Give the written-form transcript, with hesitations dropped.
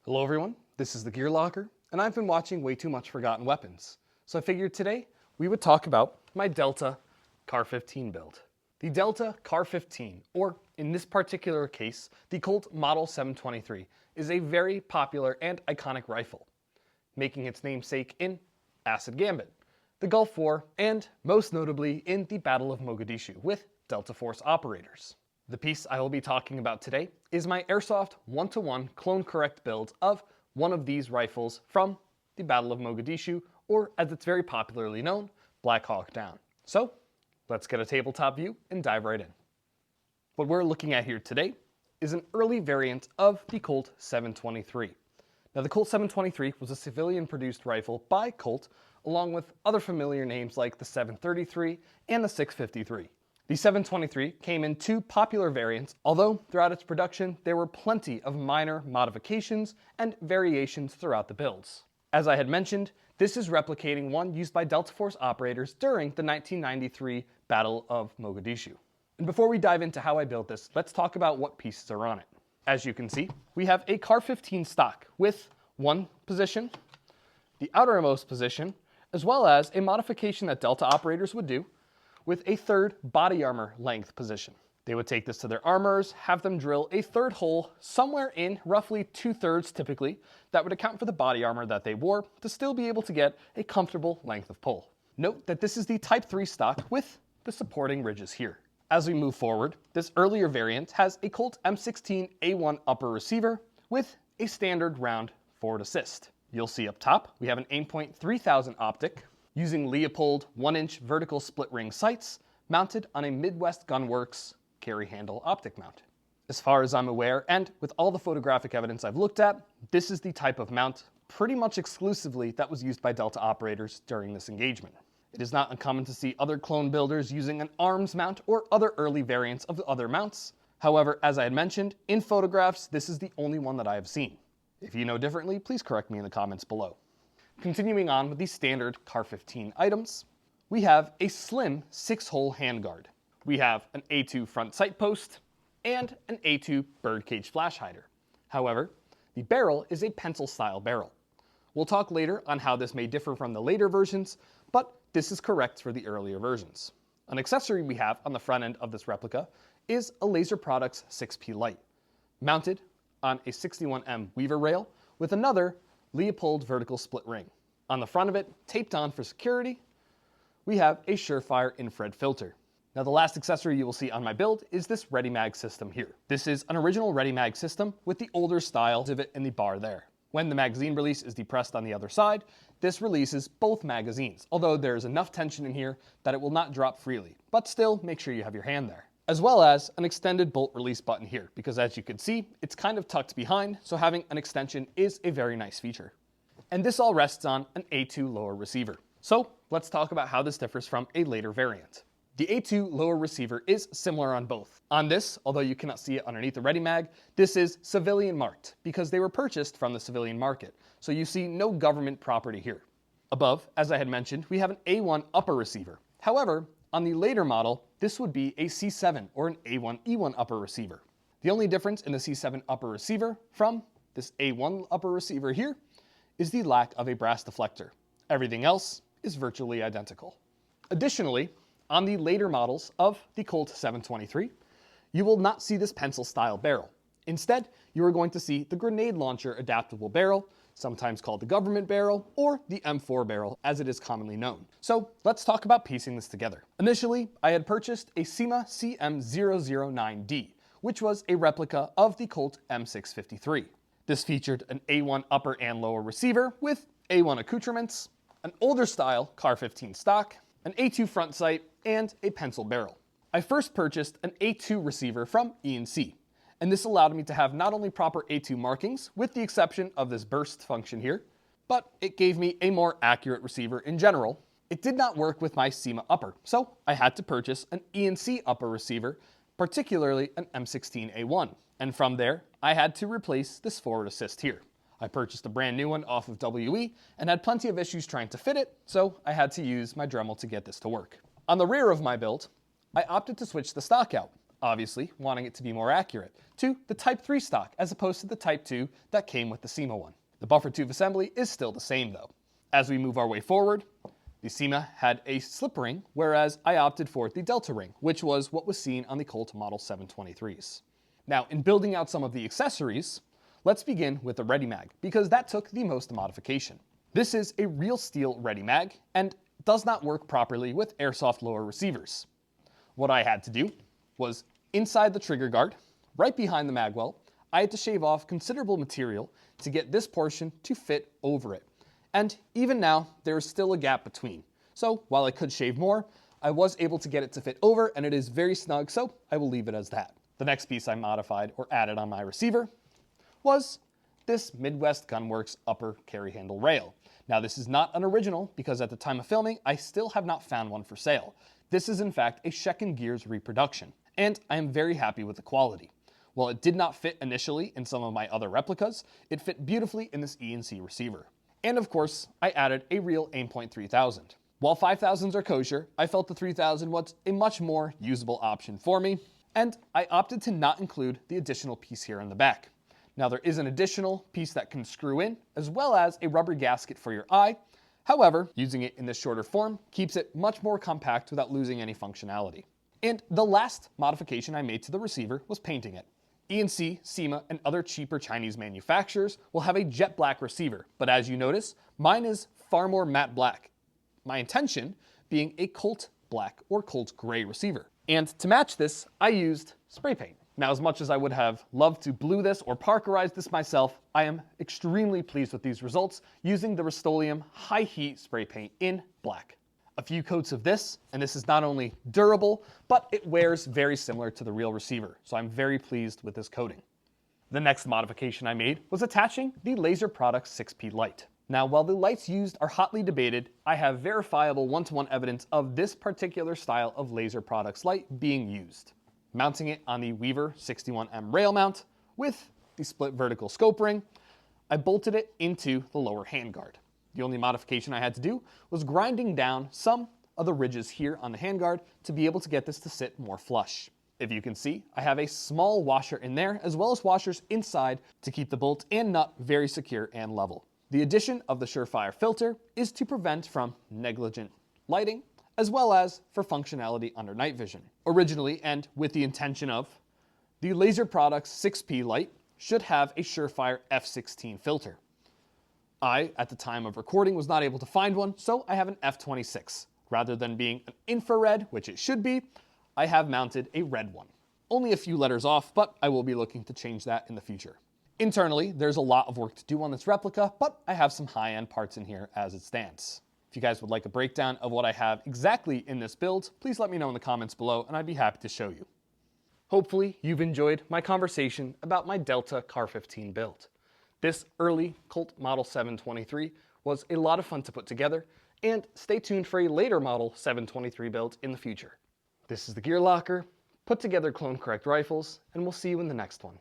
Hello everyone, this is The.Gear.Locker, and I've been watching way too much Forgotten Weapons. So I figured today we would talk about my Delta CAR15 build. The Delta CAR15, or in this particular case, the Colt Model 723, is a very popular and iconic rifle, making its namesake in Acid Gambit, the Gulf War, and most notably in the Battle of Mogadishu with Delta Force operators. The piece I will be talking about today is my Airsoft 1-to-1 clone correct build of one of these rifles from the Battle of Mogadishu, or as it's very popularly known, Black Hawk Down. So let's get a tabletop view and dive right in. What we're looking at here today is an early variant of the Colt 723. Now the Colt 723 was a civilian produced rifle by Colt along with other familiar names like the 733 and the 653. The 723 came in two popular variants, although throughout its production there were plenty of minor modifications and variations throughout the builds. As I had mentioned, this is replicating one used by Delta Force operators during the 1993 Battle of Mogadishu. And before we dive into how I built this, let's talk about what pieces are on it. As you can see, we have a CAR15 stock with one position, the outermost position, as well as a modification that Delta operators would do with a third body armor length position. They would take this to their armors, have them drill a third hole somewhere in roughly 2/3 typically that would account for the body armor that they wore to still be able to get a comfortable length of pull. Note that this is the Type 3 stock with the supporting ridges here. As we move forward, this earlier variant has a Colt M16A1 upper receiver with a standard round forward assist. You'll see up top we have an Aimpoint 3000 optic using Leupold 1-inch vertical split ring sights mounted on a Midwest Gunworks carry handle optic mount. As far as I'm aware, and with all the photographic evidence I've looked at, this is the type of mount pretty much exclusively that was used by Delta operators during this engagement. It is not uncommon to see other clone builders using an arms mount or other early variants of the other mounts. However, as I had mentioned, in photographs, this is the only one that I have seen. If you know differently, please correct me in the comments below. Continuing on with the standard CAR15 items, we have a slim 6-hole handguard. We have an A2 front sight post and an A2 birdcage flash hider. However, the barrel is a pencil style barrel. We'll talk later on how this may differ from the later versions, but this is correct for the earlier versions. An accessory we have on the front end of this replica is a Laser Products 6P light, mounted on a 61M Weaver rail with another Leupold vertical split ring. On the front of it, taped on for security, we have a Surefire infrared filter. Now the last accessory you will see on my build is this Ready Mag system here. This is an original Ready Mag system with the older style divot in the bar there. When the magazine release is depressed on the other side, this releases both magazines, although there is enough tension in here that it will not drop freely, but still make sure you have your hand there. As well as an extended bolt release button here, because as you can see, it's kind of tucked behind, so having an extension is a very nice feature. And this all rests on an A2 lower receiver. So let's talk about how this differs from a later variant. The A2 lower receiver is similar on both. On this, although you cannot see it underneath the Ready Mag, this is civilian marked because they were purchased from the civilian market. So you see no government property here. Above, as I had mentioned, we have an A1 upper receiver. However, on the later model, this would be a C7 or an A1E1 upper receiver. The only difference in the C7 upper receiver from this A1 upper receiver here is the lack of a brass deflector. Everything else is virtually identical. Additionally, on the later models of the Colt 723, you will not see this pencil style barrel. Instead, you are going to see the grenade launcher adaptable barrel, sometimes called the government barrel or the M4 barrel as it is commonly known. So let's talk about piecing this together. Initially, I had purchased a SEMA CM009D, which was a replica of the Colt M653. This featured an A1 upper and lower receiver with A1 accoutrements, an older style CAR15 stock, an A2 front sight, and a pencil barrel. I first purchased an A2 receiver from E&C, and this allowed me to have not only proper A2 markings, with the exception of this burst function here, but it gave me a more accurate receiver in general. It did not work with my SEMA upper, so I had to purchase an E&C upper receiver, particularly an M16A1. And from there, I had to replace this forward assist here. I purchased a brand new one off of WE and had plenty of issues trying to fit it, so I had to use my Dremel to get this to work. On the rear of my build, I opted to switch the stock out. obviously wanting it to be more accurate, to the Type 3 stock as opposed to the Type 2 that came with the SEMA one. The buffer tube assembly is still the same though. As we move our way forward, the SEMA had a slip ring, whereas I opted for the Delta ring, which was what was seen on the Colt Model 723s. Now, in building out some of the accessories, let's begin with the Ready Mag, because that took the most modification. This is a real steel Ready Mag, and does not work properly with Airsoft lower receivers. What I had to do was, inside the trigger guard, right behind the magwell, I had to shave off considerable material to get this portion to fit over it. And even now, there is still a gap between. So while I could shave more, I was able to get it to fit over, and it is very snug, so I will leave it as that. The next piece I modified or added on my receiver was this Midwest Gunworks upper carry handle rail. Now this is not an original because at the time of filming, I still have not found one for sale. This is in fact a Shekin Gears reproduction, and I am very happy with the quality. While it did not fit initially in some of my other replicas, it fit beautifully in this E&C receiver. And of course, I added a real Aimpoint 3000. While 5000s are kosher, I felt the 3000 was a much more usable option for me, and I opted to not include the additional piece here in the back. Now there is an additional piece that can screw in, as well as a rubber gasket for your eye. However, using it in this shorter form keeps it much more compact without losing any functionality. And the last modification I made to the receiver was painting it. E&C, SEMA, and other cheaper Chinese manufacturers will have a jet black receiver, but as you notice, mine is far more matte black. My intention being a Colt black or Colt gray receiver. And to match this, I used spray paint. Now, as much as I would have loved to blue this or parkerize this myself, I am extremely pleased with these results using the Rust-Oleum high heat spray paint in black. A few coats of this, and this is not only durable, but it wears very similar to the real receiver, so I'm very pleased with this coating. The next modification I made was attaching the Laser Products 6P light. Now, while the lights used are hotly debated, I have verifiable one-to-one evidence of this particular style of Laser Products light being used. Mounting it on the Weaver 61M rail mount with the split vertical scope ring, I bolted it into the lower handguard. The only modification I had to do was grinding down some of the ridges here on the handguard to be able to get this to sit more flush. If you can see, I have a small washer in there as well as washers inside to keep the bolt and nut very secure and level. The addition of the Surefire filter is to prevent from negligent lighting as well as for functionality under night vision. Originally, and with the intention of, the Laser Products 6P light should have a Surefire F16 filter. I, at the time of recording, was not able to find one, so I have an F26. Rather than being an infrared, which it should be, I have mounted a red one. Only a few letters off, but I will be looking to change that in the future. Internally, there's a lot of work to do on this replica, but I have some high-end parts in here as it stands. If you guys would like a breakdown of what I have exactly in this build, please let me know in the comments below, and I'd be happy to show you. Hopefully, you've enjoyed my conversation about my Delta CAR15 build. This early Colt Model 723 was a lot of fun to put together, and stay tuned for a later Model 723 build in the future. This is the Gear Locker, put together clone correct rifles, and we'll see you in the next one.